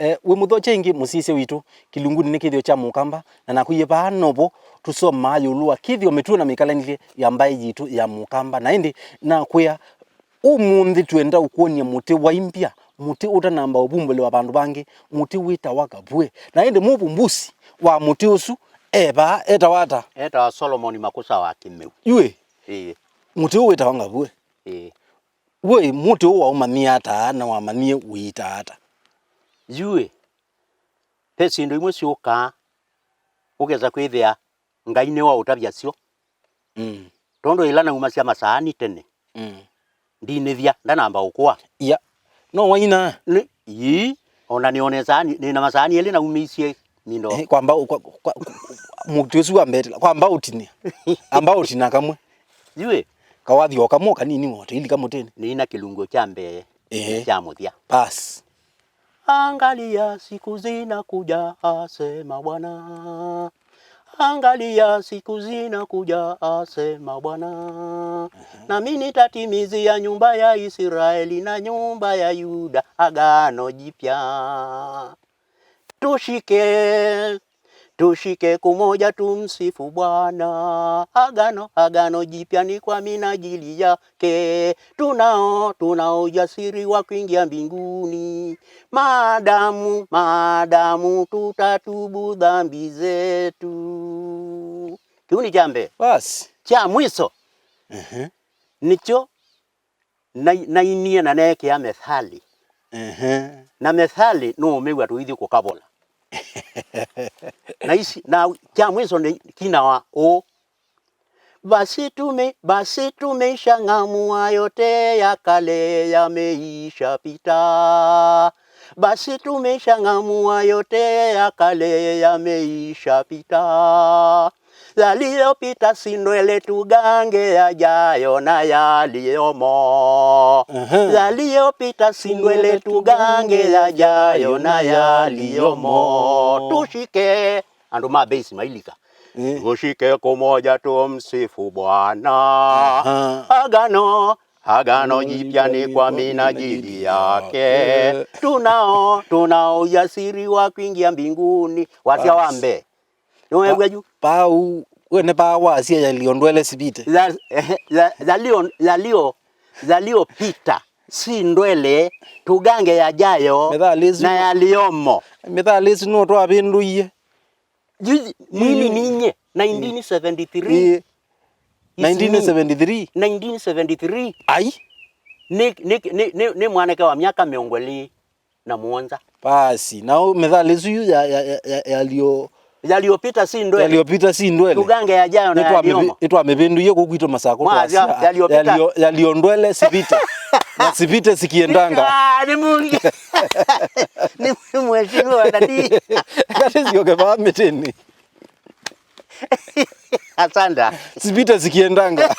we muthoche ingi musise witu kilunguni ni Kithio cha Mukamba na nakuye ba nobo tusoma yulua Kithio metu na mikalanile ya mbai jitu ya Mukamba na indi na kuya umundi twenda ukuonia muti wa impya muti utanamba obumbole wa bandu bangi muti wita wakabwe na indi mubumbusi wa muti usu eba etawata eta Solomon makusa wa kimeu yue muti wita wangabwe we muti wa umamia ata na wa manie wita ata yue pesi ndo imwe sioka ugeza kwithia ngaine wa utabya cio tondo ilana umasia masani tene ndinithia ndanamba ukwa ya no waina yi ona nioneza ni na masani ele na umisie mindo kwamba muktusu wa mbetela kwamba utinia amba utina kamwe yue kawathi okamwo kanini moto ili kamotene ni na kilungo cha mbe cha muthia bas angalia siku zinakuja asema Bwana angalia siku zinakuja asema Bwana na mimi nitatimizia nyumba ya Israeli na nyumba ya Yuda agano jipya tushike kumoja tumsifu Bwana agano jipya ni kwa minajili yake tunao ujasiri wa kuingia mbinguni maadamu tutatubu dhambi zetu kiuni jambe bas cha mwiso nicho na inie na neke ya methali na methali no umegwa tuithi kukabola na isi na cha mwiso ni kina wa o basi tumeisha ngamua yote ya kale yameisha pita basi tumeisha ngamua yote ya kale yameisha pita yaliyopita si ndwele tugange yajayo na yaliyomo yaliyopita si ndwele tugange yajayo na yaliyomo tushike andu mabesi mailika tushike kumoja tumsifu Bwana agano jipya ni kwa minajili yake tunao ujasiri wa kuingia mbinguni wasia wambe Noegweju pau wene pa wasia yaliondwele sibite zalio pita si ndwele tugange yajayo na yaliomo methalisi no twa binduye nini ninye 1973 1973 ai ni mwanake wa miaka 27 basi nao methalisi yaliopita si ndwele tugange yajayo na yaliomo itwa mebinduye kugwito masako twasia yaliondwele sibite na sibite sikiendanga ni mungi ni mheshimiwa dadi kati sio kwa miteni asanda sibite sikiendanga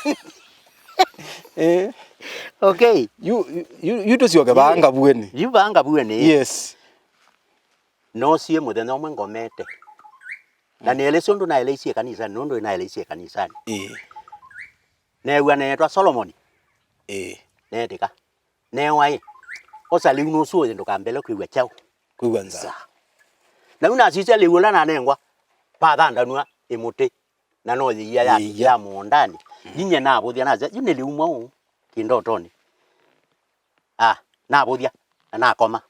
okay you to sio kwa bweni yubanga bweni yes no sie muthenya omwe ngomete na nieleso ndo naelesie kanisa ndo naelesie kanisani newa netwa Solomon netika newai osali uno suo ndo kambele kwiwa chao kwiwanza na una sisi aliwula na nengwa pathanda nwa imuti na no thia ya muondani nyinya na buthia na yune liumwa u kindotoni na buthia na koma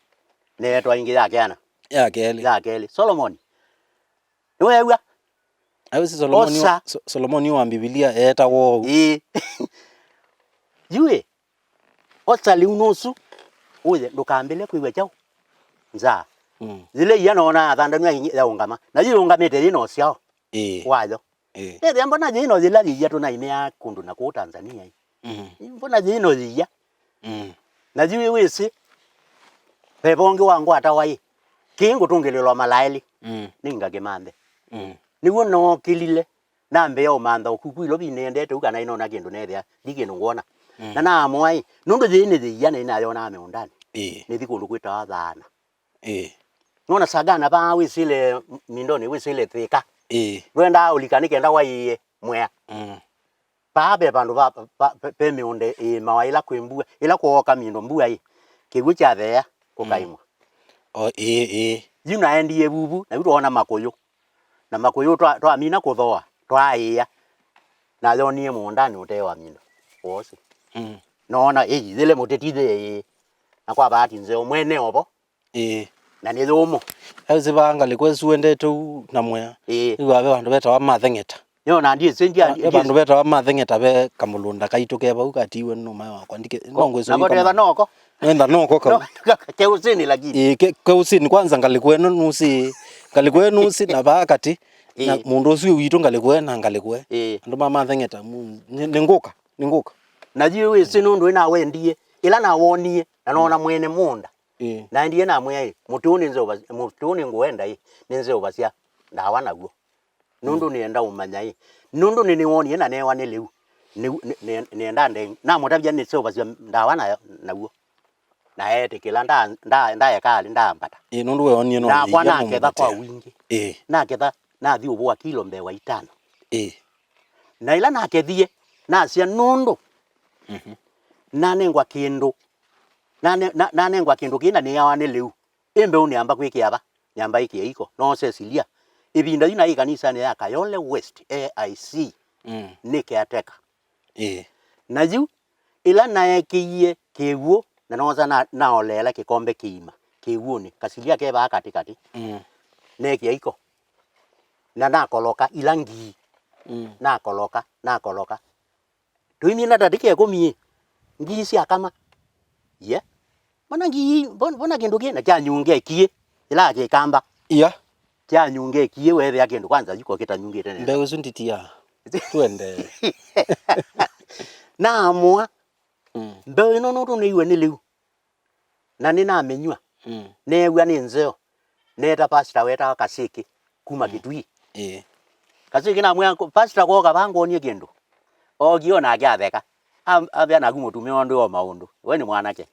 netwa ingi yake ana ya keli Solomon wewe awesi Solomon wa Biblia eta wo yue osali unosu uye ndukambele kwiwe chao nza zile yana ona thanda ya ungama na zile ungamete ino ciao wajo mbona zino zila zia tuna imea kundu na ku Tanzania mbona zino zia na ziwe wese pebonge wangu atawai kingu tungelelwa malaili ningage mande niwo no kilile nambe yo manda okukwilo binendete ukana ino na kindu nethia digino ngona na amwai nundu zine zia na yo na meundani ni thikundu kwita thana nona sagana ba wisile mindoni wisile thika wenda ulikanike nda waiye mwea babe bandu ba pe miunde mawaila kwembua ila kuoka mindo mbua kigu cha thea kukaimwa yuna endi ebubu na uto ona makoyo na makoyo to amina kuthoa twaia na yonie mundani utewa mindo wose nona zile mutetithe na kwa bahati nzeo mwene obo na ni thumu azibanga likweswende tu namwe iwabe bandu beta wa mathengeta yona ndie sendia bandu beta wa mathengeta be kamulunda kaitu keba ukatiwe no mai wakwa ndike nongwezo iko na noko nenda noko ka keusini lakini keusini kwanza ngalikweno nusi na bakati na mundu ucio witu ngalikwe na ngalikwe andu mathengeta ninguka na jiwe sinundu ina wendie ila na wonie na nona mwene munda na ndie na mwe mutuni ngwenda ninze obasia ndawa naguo nundu nienda umanya nundu ni wonie na newa ni liu nienda ndeng na mutabia ni obasia ndawa naguo na etikila nda yakali ndambata nundu we wonie no na bwana ketha kwa wingi na ketha na thi ubwa kilo mbewa 5 na ila na kethie na cia nundu na nengwa kindu na nengwa kindu kina ni yawa ni liu imbe uniamba kwikiaba nyamba iki iko no Cecilia ibinda ina hii kanisa ni ya Kayole West AIC ni caretaker na yu ila na ekiye keguo na noza na olela kikombe kiima keguo ni kasilia keba katikati neki iko na koloka ilangi na koloka tuimi na dadike komie ngi cia kama mana ngi bona kindu kina kya nyunge kie ila ke kamba kya nyunge kie wewe ya kindu kwanza yuko kitanyunge tena mbegu sunditia twende na amwa mbeu no ni iwe ni liu na nina menywa newa ni nzeo neta pastor weta kasiki kuma kitui kasiki na mwa pastor ko kabango ni kindu ogiona agyatheka abya na gumotume ondu wa maundu we ni mwanake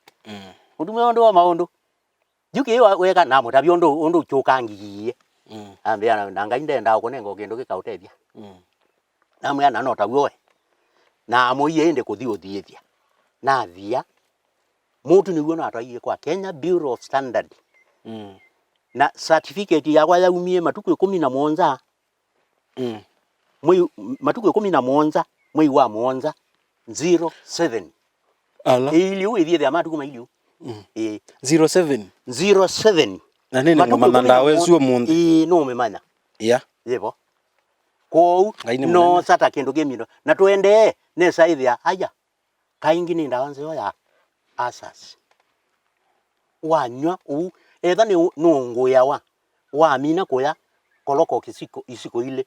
mutume ondu wa maundu juki weka na mutabia ondu chukangigie ambia na ngai ndenda kunengo kindu gikautethia na mwa na nota we na amuiye inde kuthiothia na thia mutu ni wona ataiye kwa Kenya Bureau of Standard na certificate yakwa yaumie matuku 17 matuku 17 mwei wa mwonza 07 ala iliu ithie ya matuku mailiu 07 na nini ngoma ndawe suo mundi no memanya yebo ko no sata kindu gemino na twende ne saithia aya kaingi ni ndawanze ya asas wanywa etha ni nungu yawa wa mina koya koloko isiko ile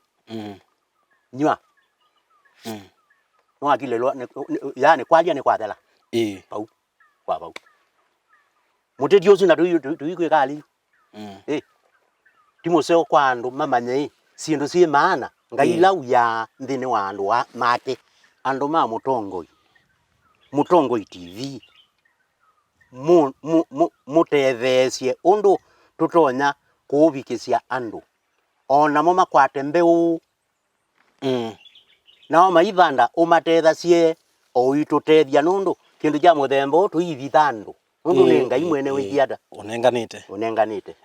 nywa no akile lo yani kwalia ni kwathela pau kwa pau mutedio sina tuikwe kali timoseo kwa andu mamanye sindu si maana ngaila uya ndine wa andu wa mate andu ma mutongoi TV mutethesie undu tutonya kuubikisia andu ona mo makwate mbeu na maivanda umatethasie o itutethia nundu kindu kya muthembo tuivithandu nundu ni ngai mwene wikiada unenganite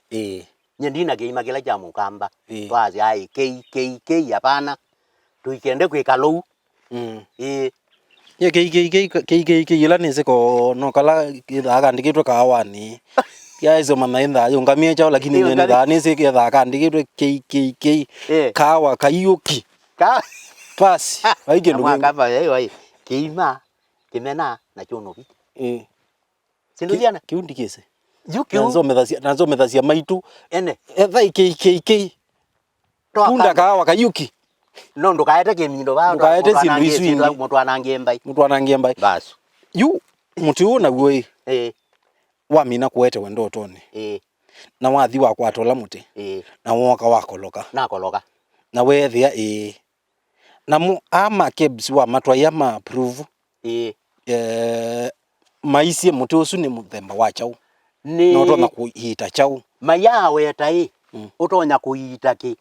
nyendina geima kila kya Mukamba twazi ai KKK hapana tuikende kwikalo ye KKK ila nisiko no kala agandikitwe kawani ya hizo manainda yungamie chao lakini ni ndani sike agandikitwe KKK kawa kayuki pasi waige ndugu Mukamba yeye kiima kimena na chonoki sindu diana kiundi kese yuki nanzo methasia maitu ene etha KKK tunda kawa kayuki no ndukaete kimindo ba ndukaete sindu isu mtu anangie mbai basi yu muti una guo wa mina kuete wendo otone na wathi wa kwatola muti na woka wakoloka na wethia na mu ama kebs wa matwa ya ma approve maisi muti usu ni muthemba wa chau no tona kuita chau maya weta utonya kuita ki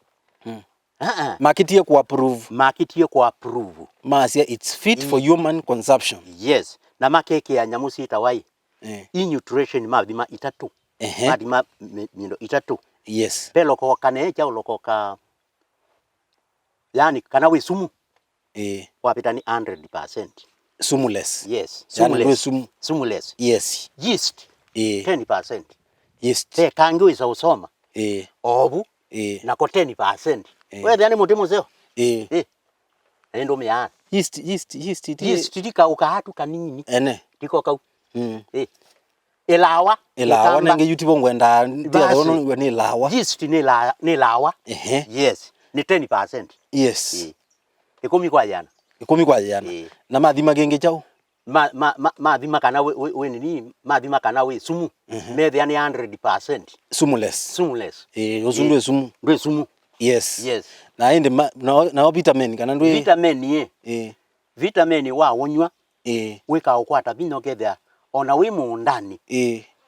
makitie ku approve masia it's fit for human consumption yes na makeke ya nyamu sita wai nutrition mathima 3 mathima mindo itatu yes pelokoka necha ulokoka yani kana we sumu wapita ni 100% sumuless yes sumuless sumuless yes yeast 10% yeast te kangi wisa usoma obu na ko 10% wewe yani mutimo seo endo mya yeast tika ukahatu kanini ene tiko kau ilawa nenge yutibo ngwenda ndia ono ni ilawa yeast ni ilawa yes ni 10% yes ikumi kwa jana na mathima genge chao mathima kana we nini mathima kana we sumu methe yani 100% sumuless osundu sumu yes na ende na vitamin kana ndwe vitamin wa wonywa wika ukwata bino ketha ona we mundani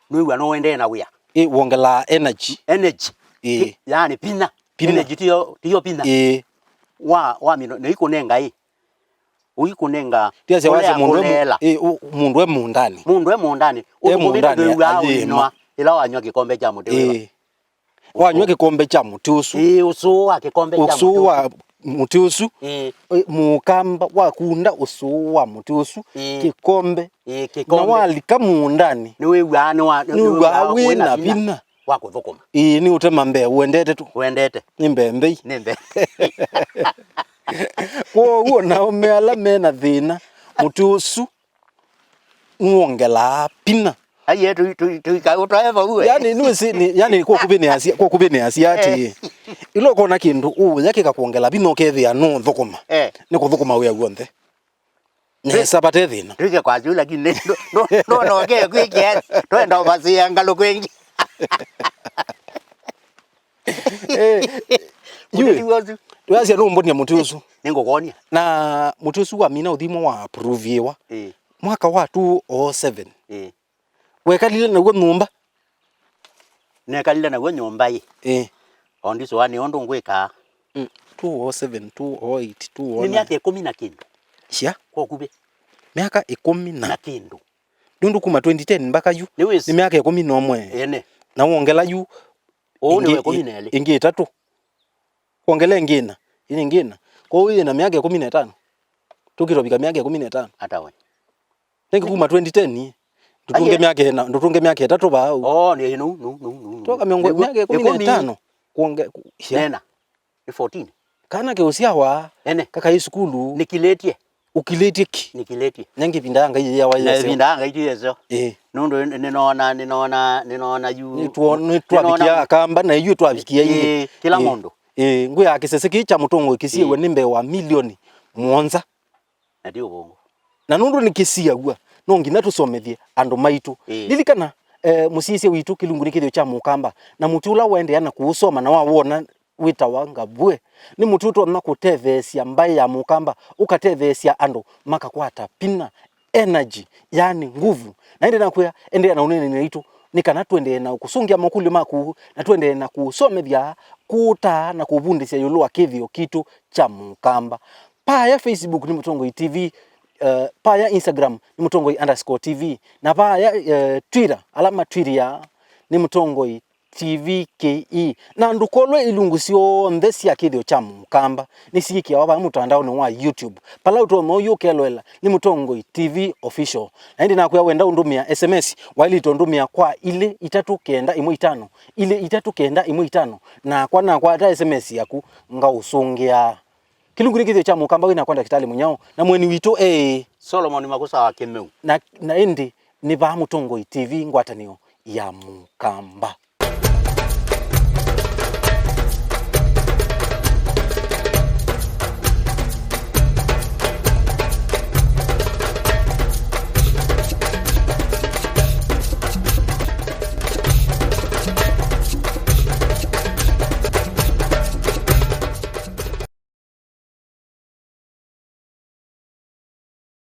nwiwa no wende na wia wongela energy yani pina energy tiyo pina wa mino ne ikunenga uikunenga tiase wase mundu emundani ukumita ila wanywa kikombe cha muti wanywa kikombe cha muti usu usu wa kikombe cha muti usu wa muti usu Mukamba wakunda usu wa muti usu kikombe na walika mundani niwe wina bina wako thukuma ni utema mbe uendete tu ni mbembe kwa na umeala mena thina muti usu ngongela pina aye tu ka utoeva uwe yani yani kwa kubini asia ati ilo kona kindu yake kakuongela bino kethia no thukuma ni kuthukuma we aguonthe ne sabate thina rike kwa juu lakini no ke kwikia twenda basia ngalo kwengi Tuasia no mbonia muti usu ningokonia na muti usu wa mina uthimo wa approve mwaka wa 2007 wekalile na nyumba nekalile na nyumba ondiso wani ondo ngweka 2007 2008 2009 ni miaka 10 na kindu cia kwa kube miaka 10 na kindu ndundu kuma 2010 mpaka yu ni miaka 11 na wongela yu ni 10 ingi itatu wongela ingina kwa hiyo na miaka 15 tukirobika miaka 15 hata wewe ningi kuma 2010 tutunge miaka itatu ba ni no toka miaka 15 kuonge nena 14 kana ke usiawa kaka hii skulu nikiletie nyangi pindanga hii ya wayeso pindanga hii yeso nundo ninaona yu ni twabikia kamba na yu twabikia hii kila mundu nguya akisese kicha mutongo kisiwe nimbe wa milioni mwonza ndio bongo na nundu nikisia gwa no ngina tusomethie andu maitu lilikana musisi witu kilungu ni Kithio cha Mukamba na mutula wende yana kuusoma na wawona wita wanga bwe ni mututo na kutethesia mbai ya Mukamba ukatethesia andu makakwata pina energy yani nguvu na ende na kuya ende na unene ni itu nikana twende na kusungia makuli maku na twende na kusomethia kuta na kubundisia yulu wa Kithio kitu cha Mukamba pa Facebook ni Mutongoi TV paya Instagram ni Mutongoi_TV na paya Twitter alama Twitter ni Mutongoi TVKE na ndukolwe ilungu sio ndesi ya Kithio cha Mukamba ni sikia waba mutandao ni wa YouTube pala utomo yukelwela ni Mutongoi TV official na ndi nakuya wenda undumia SMS wali tondumia kwa ile 395 ile 395 na kwa hata SMS yaku nga usungia kilungu ni Kithio cha Mukamba wina kwenda kitali munyao na mweni wito Solomon Makusa wa Kemeu na endi ni ba Mutongoi TV ngwatanio ya Mukamba.